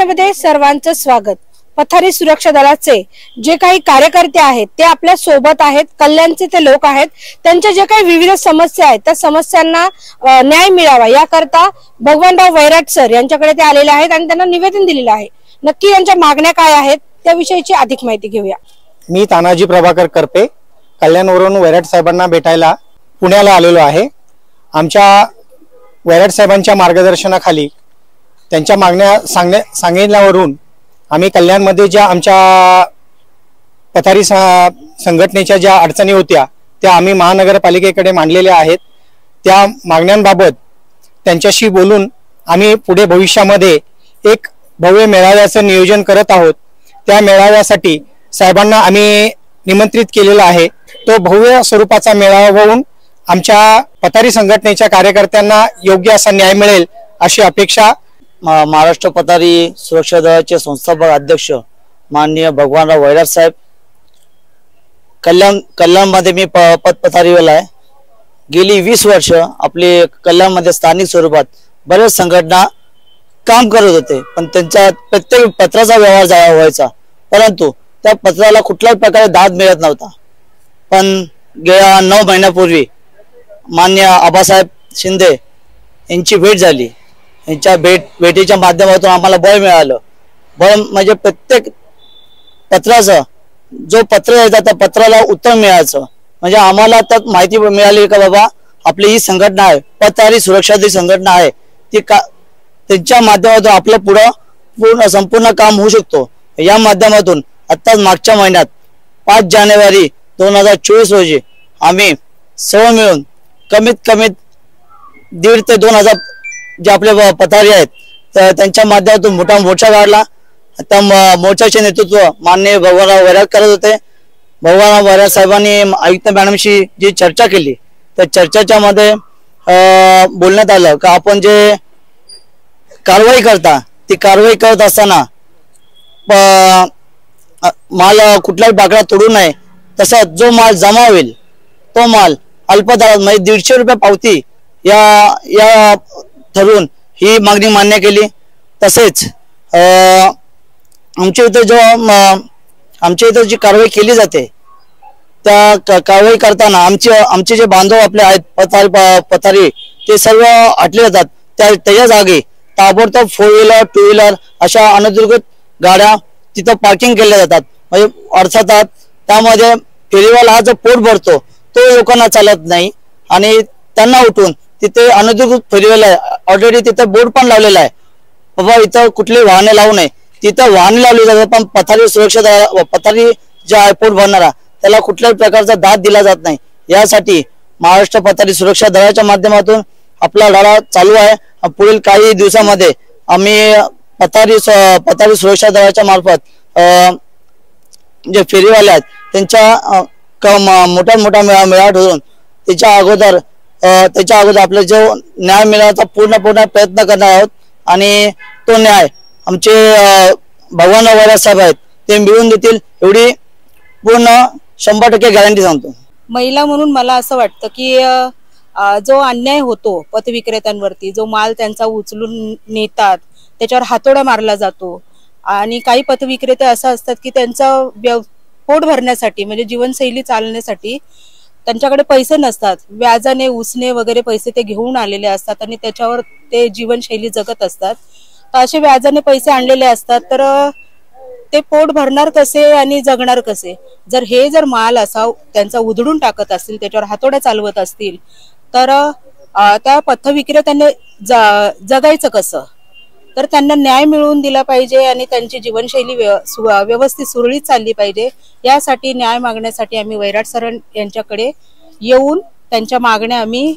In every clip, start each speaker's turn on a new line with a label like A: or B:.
A: मध्ये सर्वांचं स्वागत। पथारी सुरक्षा दलाचे जे काही कार्यकर्ते आहेत ते आपल्या सोबत आहेत, कल्याणचे ते लोक आहेत। त्यांच्या जे काही विविध समस्या आहेत त्या समस्यांना न्याय मिळावा याकरता भगवानराव वैराट सर यांच्याकडे ते आलेले आहेत आणि त्यांना निवेदन दिलेलं आहे। नक्की यांच्या मागण्या काय आहेत त्याविषयीची अधिक माहिती घेऊया।
B: मी तानाजी प्रभाकर करपे कल्याणवरून वैराट साहेबांना भेटायला पुण्याला आलेलो आहे। आमच्या वैराट साहेबांच्या मार्गदर्शनाखाली त्यांच्या मागण्या सांगितल्यावरून आम्ही कल्याणमध्ये ज्या आमच्या पथारी संघटनेच्या ज्या अडचणी होत्या त्या आम्ही महानगरपालिकेकडे मांडलेल्या आहेत। त्या मागण्यांबाबत त्यांच्याशी बोलून आम्ही पुढे भविष्यामध्ये एक भव्य मेळाव्याचं नियोजन करत आहोत। त्या मेळाव्यासाठी साहेबांना आम्ही निमंत्रित केलेला आहे। तो भव्य स्वरूपाचा मेळावा होऊन आमच्या पथारी संघटनेच्या कार्यकर्त्यांना योग्य असा न्याय मिळेल अशी अपेक्षा
C: महाराष्ट्र पथारी सुरक्षा दलाचे संस्थापक अध्यक्ष माननीय भगवानराव वैराट साहेब कल्याणमध्ये मी पथारीवाला आहे। गेली 20 वर्ष आपले कल्याणमध्ये स्थानिक स्वरूपात बरेच संघटना काम करत होते, पण त्यांच्या प्रत्येक पत्राचा व्यवहार व्हायचा, परंतु त्या पत्राला कुठल्याही प्रकारे दाद मिळत नव्हता। पण गेल्या 9 महिन्यापूर्वी माननीय आबासाहेब शिंदे यांची भेट झाली। यांच्या भेटीच्या माध्यमातून आम्हाला बळ मिळालं। बळ म्हणजे प्रत्येक पत्राचं जो पत्र येतात त्या पत्राला उत्तर मिळायचं, म्हणजे आम्हाला त्यात माहिती मिळाली का बाबा आपली ही संघटना आहे, पथारी सुरक्षा दल संघटना आहे, ती त्यांच्या माध्यमातून आपलं संपूर्ण काम होऊ शकतो। या माध्यमातून आत्ताच मागच्या महिन्यात 5 जानेवारी 2024 रोजी आम्ही सर्व मिळून कमीत कमी 1,500 ते 2,000 जे आपले पथारी आहेत तर त्यांच्या माध्यमातून मोठा मोर्चा काढला। त्या मोर्चाचे नेतृत्व माननीय भगवानराव वैराट करत होते। भगवानराव वैराट साहेबांनी आयुक्त मॅडमशी जी चर्चा केली त्या चर्चेच्या मध्ये बोलण्यात आलं की आपण जे कारवाई ती कारवाई करत असताना माल कुठल्याही बाकडा तोडू नये, तसा जो माल जमा होईल तो माल अल्पदरात म्हणजे 150 रुपये पावती या ठरवून ही मागणी मान्य केली। तसेच आमच्या इथं जी कारवाई केली जाते त्या कारवाई करताना आमचे जे बांधव आपले आहेत पथारी ते सर्व हटले जातात। त्याच्या जागी ताबडतोब 4 व्हीलर 2 व्हीलर अशा अनधिकृत गाड्या तिथं पार्किंग केल्या जातात। म्हणजे अर्थात त्यामध्ये फेरीवाला हा जो पोट भरतो तो लोकांना चालत नाही आणि त्यांना उठून तिथे अनधिकृत फेरीवाला ऑलरेडी तिथे बोर्ड पण लावलेला आहे, बाबा इथं कुठली वाहने लावू नये। तिथं वाहने लावली जातात पण पथारी सुरक्षा पथारी जे आहे पोट भरणारा त्याला कुठल्याही प्रकारचा दाद दिला जात नाही। यासाठी महाराष्ट्र पथारी सुरक्षा दलाच्या माध्यमातून आपला लढा चालू आहे। पुढील काही दिवसामध्ये आम्ही पथारी सुरक्षा दलाच्या मार्फत जे फेरीवाले आहेत त्यांच्या मोठा मेळावा ठेवून त्याच्या अगोदर आपला जो न्याय मिळवण्याचा पूर्ण प्रयत्न करणार आहोत आणि तो न्याय आमचे भगवानराव वैराट साहेब आहेत ते मिळवून देतील एवढी पूर्ण 100% गॅरंटी सांगतो।
A: महिला म्हणून मला असं वाटतं की जो अन्याय होतो पथविक्रेत्यांवरती, जो माल त्यांचा उचलून नेतात त्याच्यावर हातोडा मारला जातो आणि काही पथविक्रेते असं असतात की त्यांचा पोट भरण्यासाठी म्हणजे जीवनशैली चालण्यासाठी त्यांच्याकडे पैसे नसतात, व्याजाने उसने वगैरे पैसे ते घेऊन आलेले असतात आणि त्याच्यावर ते जीवनशैली जगत असतात। तर असे व्याजाने पैसे आणलेले असतात तर ते पोट भरणार कसे आणि जगणार कसे? जर माल असा त्यांचा उधळून टाकत असतील, त्याच्यावर हातोड्या चालवत असतील तर त्या पथविक्रेत्यांनी जगायचं कसं? तर त्यांना न्याय मिळवून दिला पाहिजे आणि त्यांची जीवनशैली व्यवस्थित सुरळीत चालली पाहिजे। यासाठी न्याय मागण्यासाठी आम्ही वैराट सर यांच्याकडे येऊन त्यांच्या मागण्या आम्ही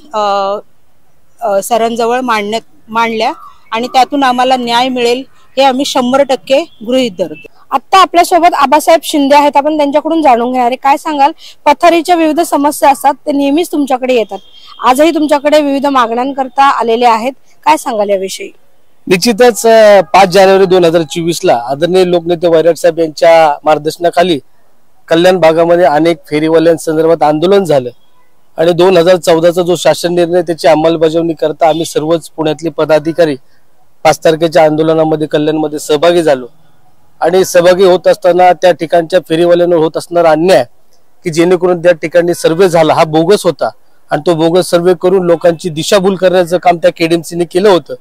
A: सरांजवळ मांडल्या आणि त्यातून आम्हाला न्याय मिळेल हे आम्ही 100% गृहीत धरतो। आता आपल्यासोबत आबासाहेब शिंदे आहेत, आपण त्यांच्याकडून जाणून घेणार आहे। काय सांगाल? पथारीच्या विविध समस्या असतात ते नेहमीच तुमच्याकडे येतात, आजही तुमच्याकडे विविध मागण्यांकरता आलेले आहेत, काय सांगाल याविषयी?
D: निश्चितच 5 जानेवारी 2024 ला आदरणीय लोकनेते वैराट साहेब यांच्या मार्गदर्शनाखाली कल्याण भागामध्ये अनेक फेरीवाल्यांसंदर्भात आंदोलन झालं आणि 2014चा जो शासन निर्णय त्याची अंमलबजावणी करता आम्ही सर्वच पुण्यातले पदाधिकारी 5 तारखेच्या आंदोलनामध्ये कल्याणमध्ये सहभागी झालो आणि सहभागी होत असताना त्या ठिकाणच्या फेरीवाल्यांवर होत असणारा अन्याय की जेणेकरून त्या ठिकाणी सर्वे झाला हा बोगस होता आणि तो बोगस सर्वे करून लोकांची दिशाभूल करण्याचं काम त्या केडीएमसीने केलं होतं।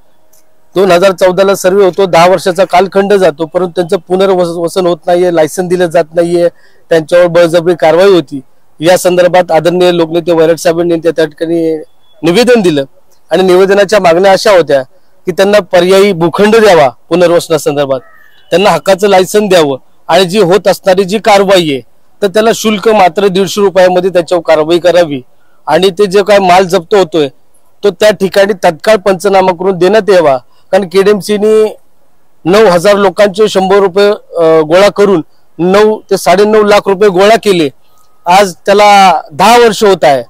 D: 2014ला सर्वे होतो, 10 वर्षाचा कालखंड जातो, परंतु त्यांचं पुनर्वसन होत नाहीये, लायसन दिलं जात नाहीये, त्यांच्यावर बळजबरी कारवाई होती। या संदर्भात आदरणीय लोकनेते वैराट साहेबांनी त्या ठिकाणी निवेदन दिलं आणि निवेदनाच्या मागण्या अशा होत्या की त्यांना पर्यायी भूखंड द्यावा, पुनर्वसनासंदर्भात त्यांना हक्काचं लायसन द्यावं आणि जी होत असणारी जी कारवाई आहे तर त्याला शुल्क मात्र 150 रुपयामध्ये त्याच्यावर कारवाई करावी आणि ते जे काय माल जप्त होतोय तो त्या ठिकाणी तत्काळ पंचनामा करून देण्यात यावा। कारण केडीएमसीने 9,000 लोकांचे 100 रुपये गोळा करून 9 ते 9.5 लाख रुपये गोळा केले। आज त्याला 10 वर्ष होत आहे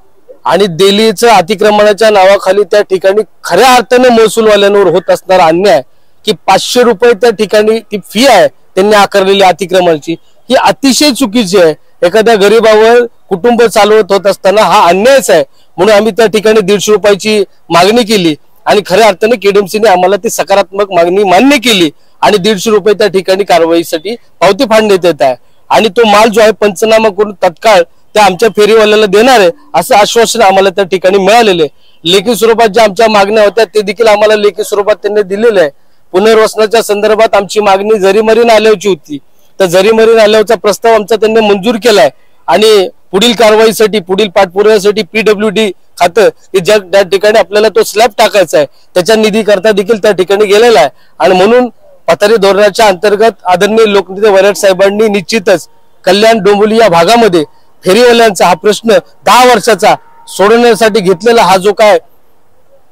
D: आणि दिल्लीचं अतिक्रमणाच्या नावाखाली त्या ठिकाणी खऱ्या अर्थाने महसूलवाल्यांवर होत असणारा अन्याय की 500 रुपये त्या ठिकाणी ती फी आहे त्यांनी आकारलेली अतिक्रमणाची, ही अतिशय चुकीची आहे। एखाद्या गरीबावर कुटुंब चालवत होत असताना हा अन्यायच आहे, म्हणून आम्ही त्या ठिकाणी 150 रुपयाची मागणी केली आणि खऱ्या अर्थाने केडीएमसीने आम्हाला ती सकारात्मक मागणी मान्य केली आणि 150 रुपये त्या ठिकाणी कारवाईसाठी पावती फाडण्यात येत आहे आणि तो माल जो आहे पंचनामा करून तत्काळ त्या आमच्या फेरीवाल्याला देणार आहे असं आश्वासन आम्हाला त्या ठिकाणी मिळालेले। लेखी स्वरूपात ज्या आमच्या मागण्या होत्या ते देखील आम्हाला लेखी स्वरूपात त्यांनी दिलेले आहे। पुनर्वसनाच्या संदर्भात आमची मागणी जरीमरी नाल्यावरची होती, तर जरीमरी नाल्यावरचा प्रस्ताव आमचा त्यांनी मंजूर केलाय आणि पुढील कारवाईसाठी पुढील पाठपुराव्यासाठी PWD खातं ज्या ठिकाणी आपल्याला तो स्लॅब टाकायचा आहे त्याच्या निधी करता देखील त्या ठिकाणी गेलेला आहे आणि म्हणून पथारी धोरणाच्या अंतर्गत आदरणीय लोकनेते वैराट साहेबांनी निश्चितच कल्याण डोंबिवली या भागामध्ये फेरीवाल्यांचा हा प्रश्न 10 वर्षाचा सोडवण्यासाठी घेतलेला हा जो काय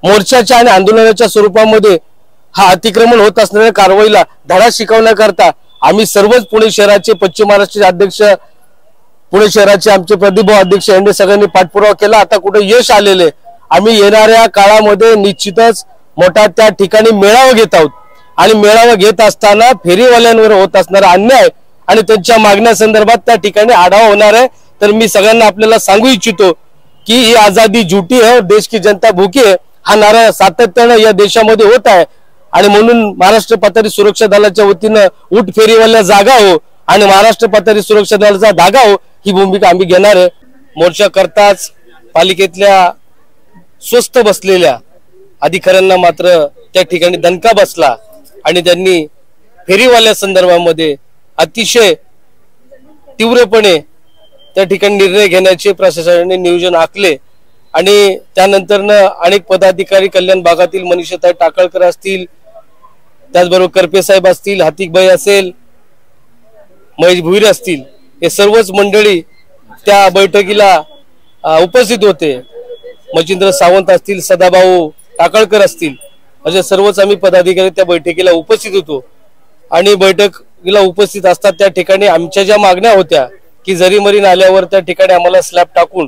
D: मोर्चाच्या आणि आंदोलनाच्या स्वरूपामध्ये हा अतिक्रमण होत असणाऱ्या कारवाईला धडा शिकवण्याकरता आम्ही सर्वच पुणे शहराचे पश्चिम महाराष्ट्राचे अध्यक्ष, पुणे शहराचे आमचे प्रदीप अध्यक्ष यांनी सगळ्यांनी पाठपुरावा केला। आता कुठे यश आलेले, आम्ही येणाऱ्या काळामध्ये निश्चितच मोठा त्या ठिकाणी मेळावा घेत आहोत आणि मेळावा घेत असताना फेरीवाल्यांवर होत असणारा अन्याय आणि त्यांच्या मागण्या संदर्भात त्या ठिकाणी आढावा होणार आहे। तर मी सगळ्यांना आपल्याला सांगू इच्छितो की ही आजादी झुटी है और देश की जनता भूखी है हा नारा सातत्याने या देशामध्ये होत आहे आणि म्हणून महाराष्ट्र पथारी सुरक्षा दलाच्या वतीनं उठ फेरीवाल्या जागा हो आणि महाराष्ट्र पथारी सुरक्षा दलाचा धागा हो ही भूमिका आम्ही घेणार आहे। मोर्चा करताच पालिकेतल्या स्वस्त बसलेल्या अधिकाऱ्यांना मात्र त्या ठिकाणी दणका बसला आणि त्यांनी फेरीवाल्या संदर्भामध्ये अतिशय तीव्रपणे त्या ठिकाणी निर्णय घेण्याचे प्रशासनाने नियोजन आखले आणि त्यानंतर अनेक पदाधिकारी कल्याण भागातील मनीषाताई टाकळकर असतील, त्याचबरोबर करपे साहेब असतील, हातिकबाई असेल, महेश भुईर असतील, हे सर्वच मंडळी त्या बैठकीला उपस्थित होते। मचिंद्र सावंत असतील, सदाभाऊ टाकळकर असतील, असे सर्वच आम्ही पदाधिकारी त्या बैठकीला उपस्थित होतो आणि बैठकीला उपस्थित असतात त्या ठिकाणी आमच्या ज्या मागण्या होत्या की जरीमरी नाल्यावर त्या ठिकाणी आम्हाला स्लॅब टाकून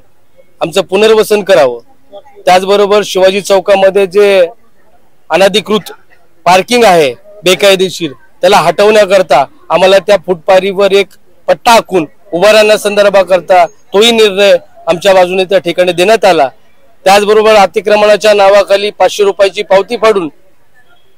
D: आमचं पुनर्वसन करावं, त्याचबरोबर शिवाजी चौकामध्ये जे अनधिकृत पार्किंग आहे बेकायदेशीर त्याला हटवण्याकरता आम्हाला त्या फुटपारीवर एक पट्टा आखून उभा राहण्यासंदर्भाकरता तोही निर्णय आमच्या बाजूने त्या ठिकाणी देण्यात आला। त्याचबरोबर अतिक्रमणाच्या नावाखाली 500 रुपयाची पावती फाडून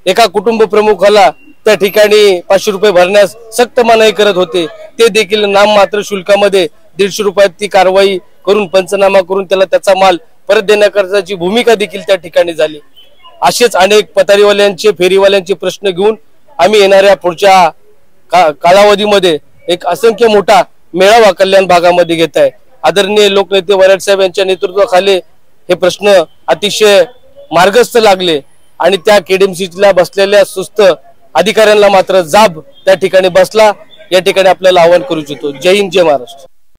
D: एका कुटुंब प्रमुखाला त्या ठिकाणी 500 रुपये भरण्यास सक्त मनाई करत होते, ते देखील नाममात्र शुल्कामध्ये 150 रुपयात ती कारवाई करून पंचनामा करून त्याला त्याचा माल परत देण्याकरताची भूमिका देखील त्या ठिकाणी झाली। असेच अनेक पथारीवाल्यांचे फेरीवाल्यांचे प्रश्न घेऊन आम्ही येणाऱ्या पुढच्या कालावधीमध्ये एक असंख्य मोठा मेळावा कल्याण भागामध्ये घेत आहे। आदरणीय लोकनेते वैराट साहेब यांच्या नेतृत्वाखाली हे प्रश्न अतिशय मार्गस्थ लागले आणि त्या केडीएमसीला बसलेल्या सुस्त अधिकाऱ्यांना मात्र जाब त्या ठिकाणी बसला। या ठिकाणी आपल्याला आवाहन करू इच्छितो। जय हिंद, जय महाराष्ट्र।